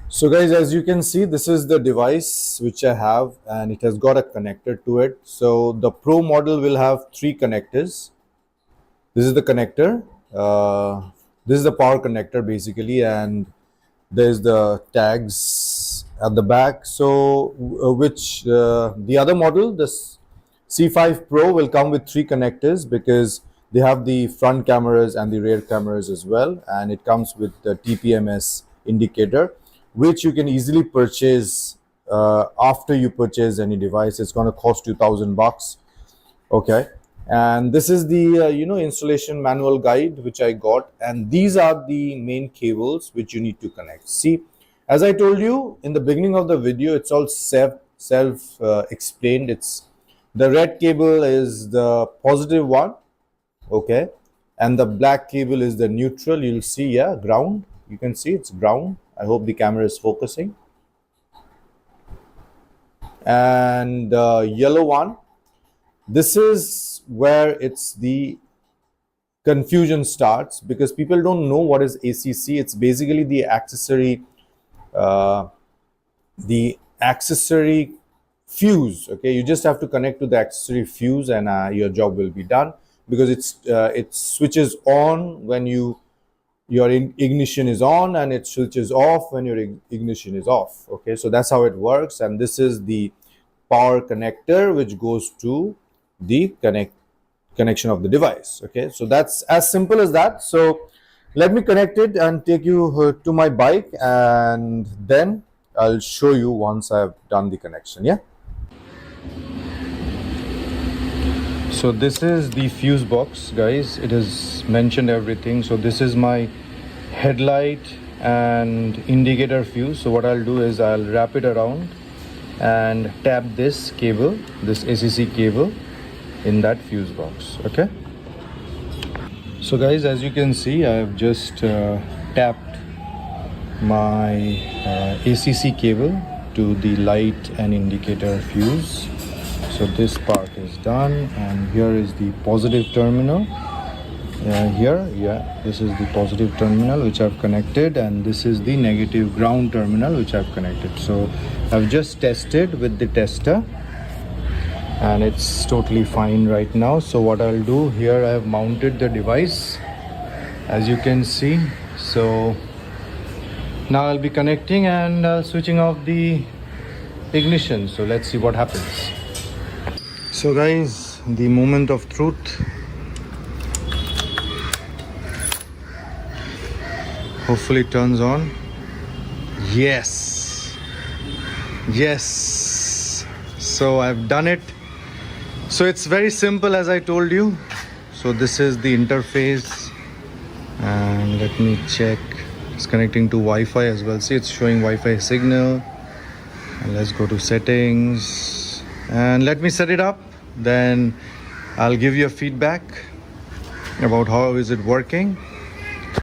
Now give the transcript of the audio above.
So guys, as you can see, this is the device which I have, and it has got a connector to it. So the Pro model will have 3 connectors. This is the connector. This is the power connector basically, and there's the tags at the back. So which the other model, this C5 Pro, will come with 3 connectors because they have the front cameras and the rear cameras as well, and it comes with the TPMS indicator, which you can easily purchase after you purchase any device. It's going to cost you $1,000. Okay, and this is the installation manual guide which I got, and these are the main cables which you need to connect. See, as I told you in the beginning of the video, it's all self explained. It's the red cable is the positive one, okay, and the black cable is the neutral. You'll see, yeah, ground. You can see it's ground. I hope the camera is focusing. And yellow one, this is where it's the confusion starts, because people don't know what is ACC. It's basically the accessory fuse. Okay, you just have to connect to the accessory fuse, and your job will be done, because it switches on when your ignition is on, and it switches off when your ignition is off. Okay, so that's how it works. And this is the power connector which goes to the connection of the device. Okay, so that's as simple as that. So let me connect it and take you to my bike, and then I'll show you once I've done the connection. Yeah, so this is the fuse box, guys. It has mentioned everything. So this is my headlight and indicator fuse. So what I'll do is I'll wrap it around and tap this cable, this ACC cable, in that fuse box. Okay, so guys, as you can see, I've just tapped my ACC cable to the light and indicator fuse. So this part is done, and here is the positive terminal. This is the positive terminal which I've connected, and this is the negative ground terminal which I've connected. So I've just tested with the tester, and it's totally fine right now. So what I'll do here, I have mounted the device, as you can see. So now I'll be connecting and switching off the ignition. So let's see what happens. So guys, the moment of truth. Hopefully it turns on. Yes, so I've done it. So it's very simple, as I told you. So this is the interface, and let me check. It's connecting to Wi-Fi as well. See, it's showing Wi-Fi signal. And let's go to settings, and let me set it up. Then I'll give you a feedback about how is it working.